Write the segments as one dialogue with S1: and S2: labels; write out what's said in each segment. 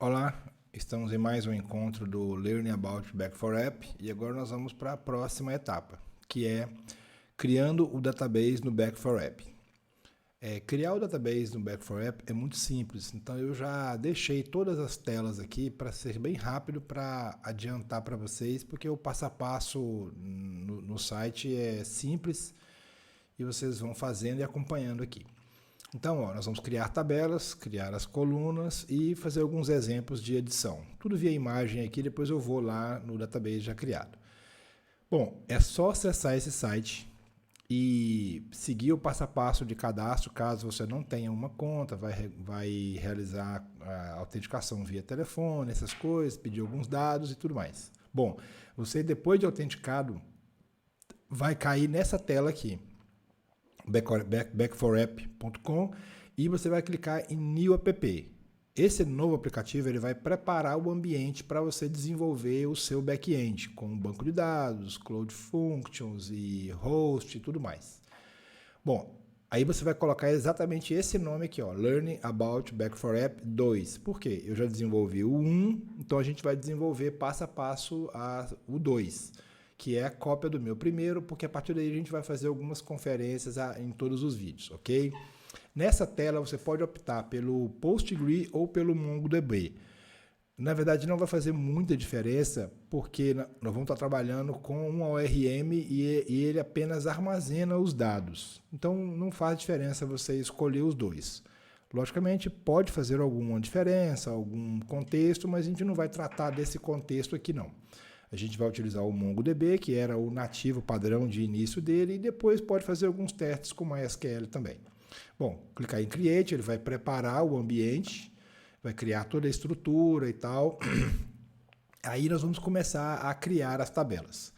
S1: Olá, estamos em mais um encontro do Learning About Back4App e agora nós vamos para a próxima etapa, que é criando o database no Back4App. Criar o database no Back4App é muito simples, então eu já deixei todas as telas aqui para ser bem rápido para adiantar para vocês, porque o passo a passo no site é simples e vocês vão fazendo e acompanhando aqui. Então, nós vamos criar tabelas, criar as colunas e fazer alguns exemplos de edição. Tudo via imagem aqui, depois eu vou lá no database já criado. Bom, é só acessar esse site e seguir o passo a passo de cadastro, caso você não tenha uma conta, vai realizar a autenticação via telefone, essas coisas, pedir alguns dados e tudo mais. Bom, você depois de autenticado, vai cair nessa tela aqui. Back4app.com e você vai clicar em New App. Esse novo aplicativo ele vai preparar o ambiente para você desenvolver o seu back-end, com banco de dados, Cloud Functions e host e tudo mais. Bom, aí você vai colocar exatamente esse nome aqui, ó, Learning About Back4App 2. Por quê? Eu já desenvolvi o 1, então a gente vai desenvolver passo a passo o 2. Que é a cópia do meu primeiro, porque a partir daí a gente vai fazer algumas conferências em todos os vídeos, ok? Nessa tela você pode optar pelo PostgreSQL ou pelo MongoDB. Na verdade não vai fazer muita diferença, porque nós vamos estar trabalhando com um ORM e ele apenas armazena os dados. Então não faz diferença você escolher os dois. Logicamente pode fazer alguma diferença, algum contexto, mas a gente não vai tratar desse contexto aqui não. A gente vai utilizar o MongoDB, que era o nativo padrão de início dele, e depois pode fazer alguns testes com MySQL também. Bom, clicar em Create, ele vai preparar o ambiente, vai criar toda a estrutura e tal. Aí nós vamos começar a criar as tabelas.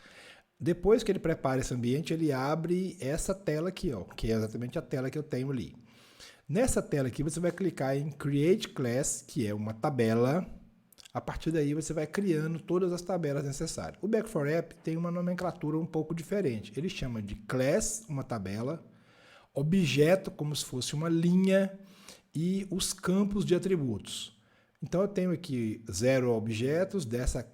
S1: Depois que ele prepara esse ambiente, ele abre essa tela aqui, ó, que é exatamente a tela que eu tenho ali. Nessa tela aqui, você vai clicar em Create Class, que é uma tabela. A partir daí você vai criando todas as tabelas necessárias. O Back4App tem uma nomenclatura um pouco diferente. Ele chama de class, uma tabela, objeto, como se fosse uma linha, e os campos de atributos. Então eu tenho aqui 0 objetos dessa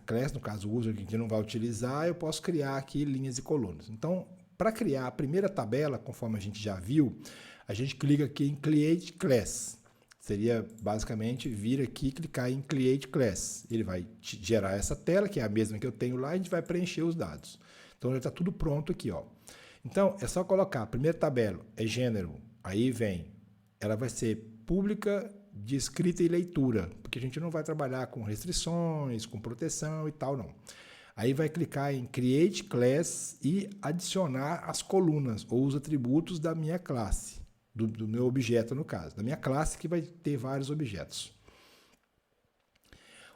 S1: class, no caso o user que a gente não vai utilizar, eu posso criar aqui linhas e colunas. Então, para criar a primeira tabela, conforme a gente já viu, a gente clica aqui em Create Class. Seria basicamente vir aqui e clicar em Create Class. Ele vai gerar essa tela, que é a mesma que eu tenho lá, e a gente vai preencher os dados. Então já está tudo pronto aqui, ó. Então é só colocar, a primeira tabela é gênero, aí vem, ela vai ser pública de escrita e leitura, porque a gente não vai trabalhar com restrições, com proteção e tal, não. Aí vai clicar em Create Class e adicionar as colunas ou os atributos da minha classe. Do meu objeto, no caso, da minha classe, que vai ter vários objetos.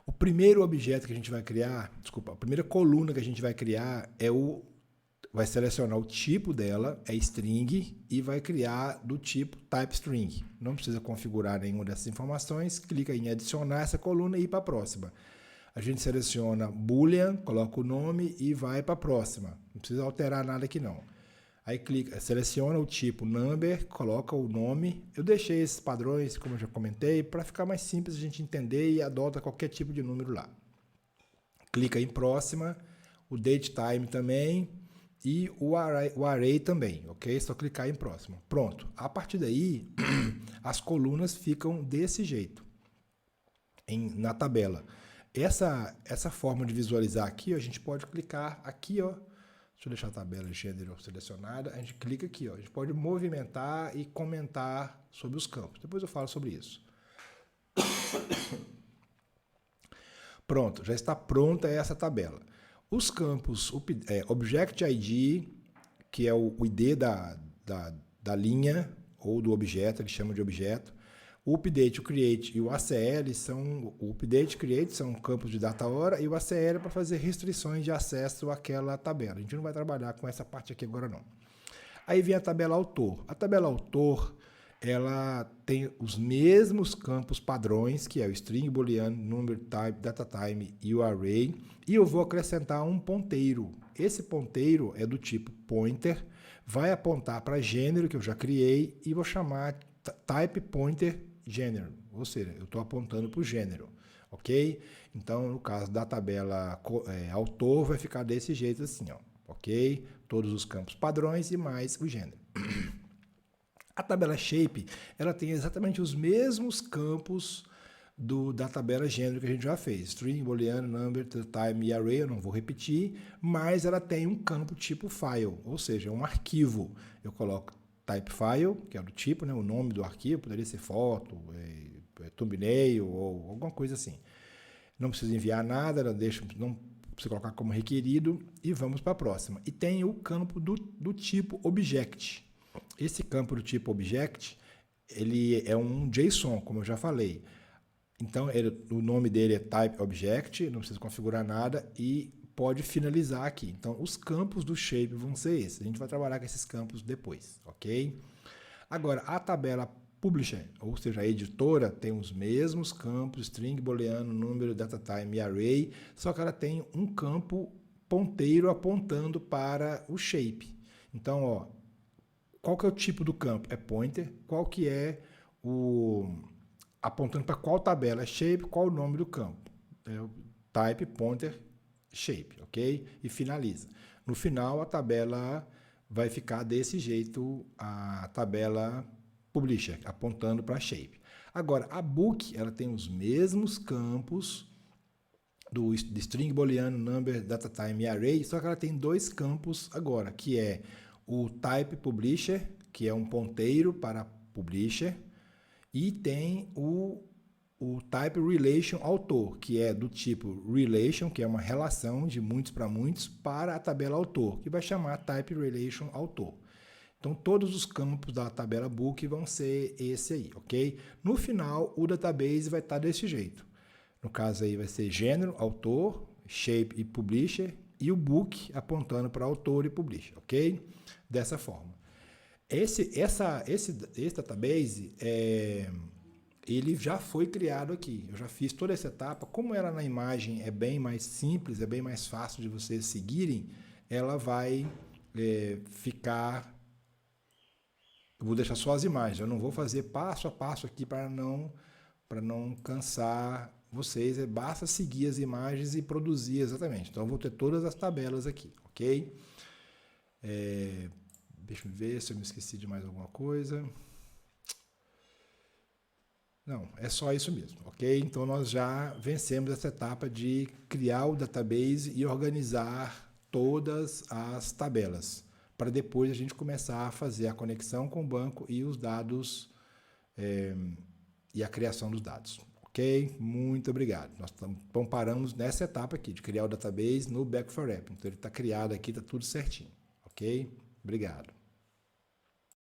S1: O primeiro objeto que a gente vai criar, a primeira coluna que a gente vai criar vai selecionar o tipo dela, é string, e vai criar do tipo type-string. Não precisa configurar nenhuma dessas informações, clica em adicionar essa coluna e ir para a próxima. A gente seleciona boolean, coloca o nome e vai para a próxima. Não precisa alterar nada aqui não. Aí seleciona o tipo number, coloca o nome. Eu deixei esses padrões, como eu já comentei, para ficar mais simples a gente entender e adota qualquer tipo de número lá. Clica em próxima, o datetime também e o array também, ok? Só clicar em próxima. Pronto. A partir daí, as colunas ficam desse jeito na tabela. Essa forma de visualizar aqui, ó, a gente pode clicar aqui, ó. Deixa eu deixar a tabela de gênero selecionada. A gente clica aqui, ó. A gente pode movimentar e comentar sobre os campos. Depois eu falo sobre isso. Pronto, já está pronta essa tabela. Os campos Object ID, que é o ID da linha ou do objeto, ele chama de objeto. O update, o create e o ACL o update e create são campos de data hora e o ACL é para fazer restrições de acesso àquela tabela. A gente não vai trabalhar com essa parte aqui agora não. Aí vem a tabela autor. A tabela autor, ela tem os mesmos campos padrões, que é o string, boolean, number, type, data time e o array, e eu vou acrescentar um ponteiro. Esse ponteiro é do tipo pointer, vai apontar para gênero que eu já criei e vou chamar type pointer gênero, ou seja, eu estou apontando para o gênero, ok? Então, no caso da tabela autor, vai ficar desse jeito assim, ó, ok? Todos os campos padrões e mais o gênero. A tabela shape, ela tem exatamente os mesmos campos da tabela gênero que a gente já fez. String, booleano, number, time e array, eu não vou repetir, mas ela tem um campo tipo file, ou seja, um arquivo. Eu coloco type file, que é do tipo, né, o nome do arquivo, poderia ser foto, thumbnail ou alguma coisa assim. Não precisa enviar nada, não precisa colocar como requerido e vamos para a próxima. E tem o campo do tipo object. Esse campo do tipo object, ele é um JSON, como eu já falei. Então, o nome dele é type object, não precisa configurar nada e pode finalizar aqui. Então, os campos do shape vão ser esses. A gente vai trabalhar com esses campos depois, ok? Agora, a tabela publisher, ou seja, a editora, tem os mesmos campos, string, booleano, número, datatype e array, só que ela tem um campo ponteiro apontando para o shape. Então, ó, qual que é o tipo do campo? É pointer. Qual que é apontando para qual tabela? É shape. Qual o nome do campo? É o type, pointer, shape, ok? E finaliza. No final, a tabela vai ficar desse jeito, a tabela publisher, apontando para shape. Agora, a book, ela tem os mesmos campos de string, booleano, number, datatype e array, só que ela tem dois campos agora, que é o type publisher, que é um ponteiro para publisher, e tem o type relation autor, que é do tipo relation, que é uma relação de muitos para muitos, para a tabela autor, que vai chamar type relation autor. Então, todos os campos da tabela book vão ser esse aí, ok? No final, o database vai estar desse jeito. No caso aí vai ser gênero, autor, shape e publisher, e o book apontando para autor e publisher, ok? Dessa forma. Esse database, ele já foi criado aqui. Eu já fiz toda essa etapa. Como ela na imagem é bem mais simples, é bem mais fácil de vocês seguirem, ela vai ficar... Eu vou deixar só as imagens. Eu não vou fazer passo a passo aqui para não cansar vocês. Basta seguir as imagens e produzir exatamente. Então, eu vou ter todas as tabelas aqui, ok? Deixa eu ver se eu me esqueci de mais alguma coisa. Não, é só isso mesmo, ok? Então, nós já vencemos essa etapa de criar o database e organizar todas as tabelas, para depois a gente começar a fazer a conexão com o banco e os dados e a criação dos dados, ok? Muito obrigado. Nós paramos nessa etapa aqui, de criar o database no Back4App. Então, ele está criado aqui, está tudo certinho, ok? Obrigado.